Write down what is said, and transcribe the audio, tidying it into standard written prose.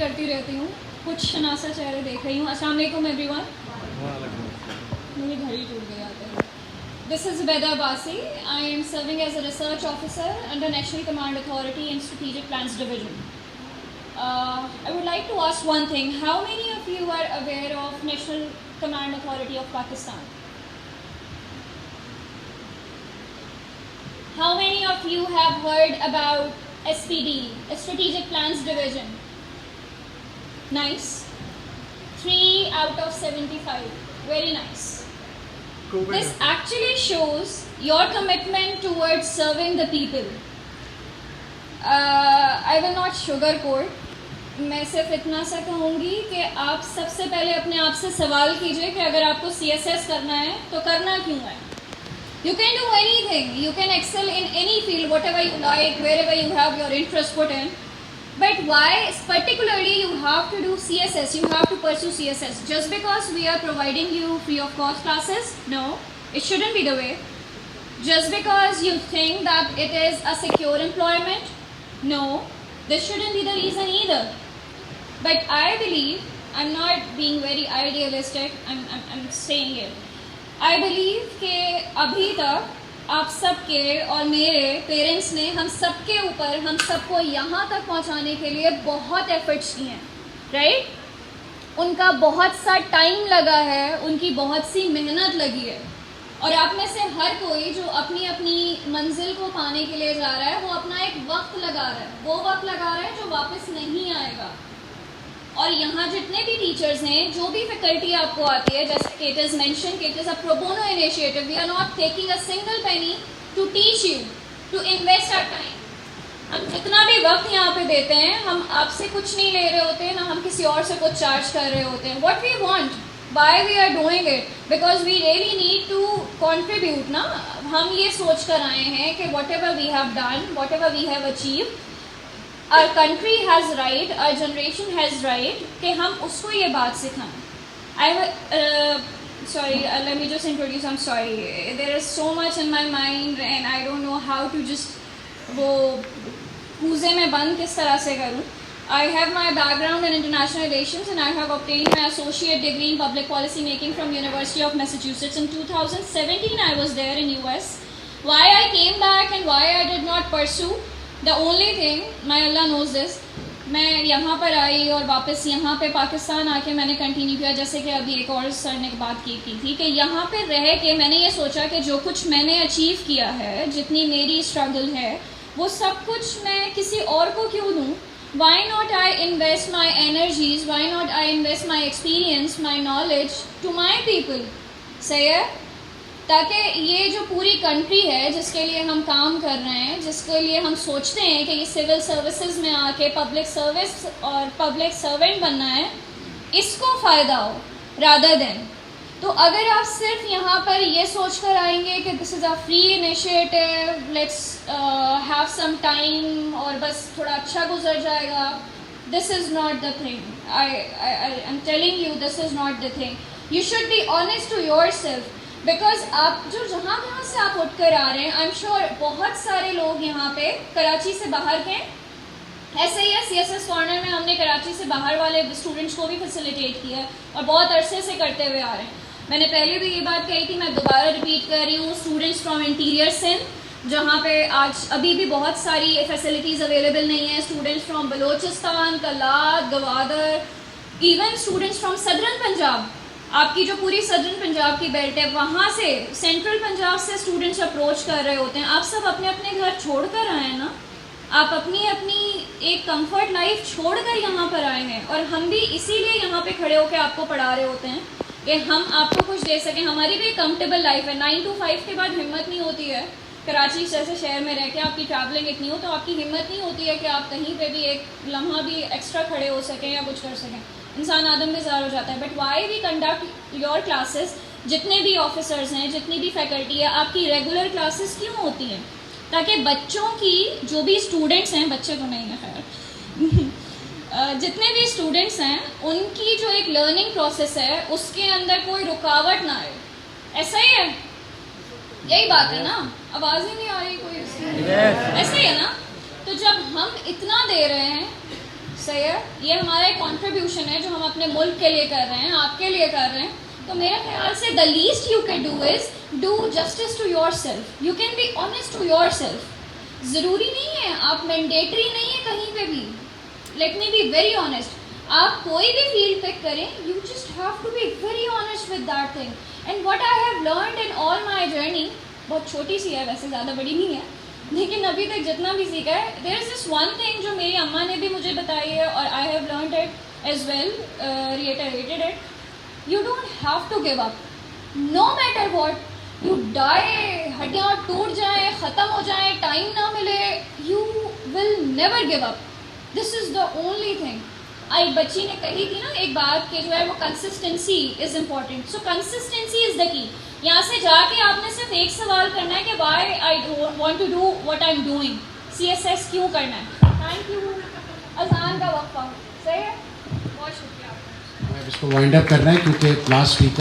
करती रहती हूँ, कुछ शनासा चेहरे देख रही हूँ। अस्सलाम वालेकुम एवरीवन। मेरी घड़ी टूट गई आते हैं। This is Veda Basi. I am serving as a research officer under National Command Authority in Strategic Plans Division. I would like to ask one thing. How many of you are aware of National Command Authority of Pakistan? How many of you have heard about SPD, Strategic Plans Division? Nice. 3 out of 75. Very nice. This actually shows your commitment towards serving the people. I will not sugarcoat. मैं सिर्फ इतना सा कहूँगी कि आप सबसे पहले अपने आप से सवाल कीजिए कि अगर आपको CSS करना है तो करना क्यों है? You can do anything. You can excel in any field, whatever you like, wherever you have your interest put in. But why particularly you have to do CSS, you have to pursue CSS? Just because we are providing you free of cost classes? No, it shouldn't be the way. Just because you think that it is a secure employment? No, this shouldn't be the reason either. But I believe, I'm not being very idealistic, I'm saying it. I believe कि अभी तक आप सबके और मेरे parents ने हम सबके ऊपर, हम सबको यहाँ तक पहुँचाने के लिए बहुत एफर्ट्स किए हैं, राइट? उनका बहुत सा टाइम लगा है, उनकी बहुत सी मेहनत लगी है, और आप में से हर कोई जो अपनी अपनी मंजिल को पाने के लिए जा रहा है वो अपना एक वक्त लगा रहा है, वो वक्त लगा रहा है जो वापस नहीं आएगा। और यहाँ जितने भी टीचर्स हैं, जो भी फैकल्टी आपको आती है, जैसे कि इट इज़ मेंशन कि it is a pro bono initiative, we are not taking a single penny to teach you, to invest our time. हम जितना भी वक्त यहाँ पे देते हैं, हम आपसे कुछ नहीं ले रहे होते हैं, ना हम किसी और से कुछ चार्ज कर रहे होते हैं। What we want, why we are doing it, because we really need to contribute ना। हम ये सोच कर आए हैं कि whatever we have done, whatever we have achieve, our country has right, our generation has right कि हम उसको ये बात सिखाएं। Let me just introduce, I'm sorry, there is so much in my mind and I don't know how to just वो पूजे में बंद किस तरह से करूं। I have my background in international relations and I have obtained my associate degree in public policy making from University of Massachusetts. In 2017 I was there in US. Why I came back and why I did not pursue, The only thing, my Allah knows this, मैं यहाँ पर आई और वापस यहाँ पे पाकिस्तान आके मैंने continue किया, जैसे कि अभी एक और सर ने बात की थी कि यहाँ पे रह के मैंने ये सोचा कि जो कुछ मैंने अचीव किया है, जितनी मेरी स्ट्रगल है, वो सब कुछ मैं किसी और को क्यों दूँ? Why not I invest my energies, why not I invest my experience, my knowledge to my people? सही है? ताकि ये जो पूरी कंट्री है जिसके लिए हम काम कर रहे हैं, जिसके लिए हम सोचते हैं कि ये सिविल सर्विसेज में आके पब्लिक सर्विस और पब्लिक सर्वेंट बनना है, इसको फ़ायदा हो रादर देन। तो अगर आप सिर्फ यहाँ पर ये सोच कर आएंगे कि this is a free initiative, let's have some time और बस थोड़ा अच्छा गुजर जाएगा, this is not the thing. I am telling you, this is not the thing. You should be honest to yourself, because आप जो जहाँ से आप उठ कर आ रहे हैं, आई एम श्योर बहुत सारे लोग यहाँ पे कराची से बाहर के, ऐसे ही है CSS कॉर्नर में हमने कराची से बाहर वाले स्टूडेंट्स को भी फैसिलिटेट किया और बहुत अरसे से करते हुए आ रहे हैं। मैंने पहले भी ये बात कही थी, मैं दोबारा रिपीट कर रही हूँ, स्टूडेंट्स फ्रॉम इंटीरियर सिंध, जहाँ पे आज अभी भी बहुत सारी फैसिलिटीज़ अवेलेबल नहीं है, students from Balochistan, Kalat, Gwadar, even students from southern Punjab, आपकी जो पूरी सदर्न पंजाब की बेल्ट है, वहाँ से सेंट्रल पंजाब से स्टूडेंट्स अप्रोच कर रहे होते हैं। आप सब अपने अपने घर छोड़ कर आए हैं ना, आप अपनी अपनी एक कंफर्ट लाइफ छोड़ कर यहाँ पर आए हैं, और हम भी इसीलिए यहाँ पे खड़े होकर आपको पढ़ा रहे होते हैं कि हम आपको कुछ दे सकें। हमारी भी कंफर्टेबल लाइफ है, 9 to 5 के बाद हिम्मत नहीं होती है, कराची जैसे शहर में रह के आपकी ट्रैवलिंग इतनी हो तो आपकी हिम्मत नहीं होती है कि आप कहीं पे भी एक लम्हा भी एक्स्ट्रा खड़े हो सकें या कुछ कर सकें, इंसान आदम बेजार हो जाता है। But why we conduct your classes, जितने भी ऑफिसर्स हैं, जितनी भी फैकल्टी है, आपकी रेगुलर क्लासेस क्यों होती हैं? ताकि बच्चों की, जो भी स्टूडेंट्स हैं, बच्चे तो नहीं है खैर जितने भी स्टूडेंट्स हैं, उनकी जो एक लर्निंग प्रोसेस है उसके अंदर कोई रुकावट ना आए। ऐसा ही है, यही बात है ना? आवाज़ ही नहीं आ रही कोई, ऐसा ही है ना? तो जब हम इतना दे रहे हैं सही है, ये हमारा एक कॉन्ट्रीब्यूशन है जो हम अपने मुल्क के लिए कर रहे हैं, आपके लिए कर रहे हैं। तो मेरे ख्याल से the least you can do is do justice to yourself. You can be honest to yourself. ज़रूरी नहीं है, आप मैंडेटरी नहीं है कहीं पे भी। Let me be very honest, आप कोई भी फील्ड पिक करें, you just have to be very honest with that thing. And what I have learned in all my journey, बहुत छोटी सी है वैसे, ज़्यादा बड़ी नहीं है, लेकिन अभी तक जितना भी सीखा है, there is this one thing जो मेरी अम्मा ने भी मुझे बताई है और I have learned it as well, reiterated it. You don't have to give up, no matter what you die, हड्डियाँ टूट जाएं, ख़त्म हो जाएं, टाइम ना मिले, you will never give up. This is the only thing. एक बच्ची ने कही थी ना एक बात कि जो है वो consistency is important. So consistency is the key. यहाँ से जाके आपने सिर्फ एक सवाल करना है कि why I want to do what I am doing, CSS क्यों करना है। Thank you. अजान का वक्फा सही है, बहुत शुक्रिया। इसको वाइंड अप करना है क्योंकि लास्ट स्पीकर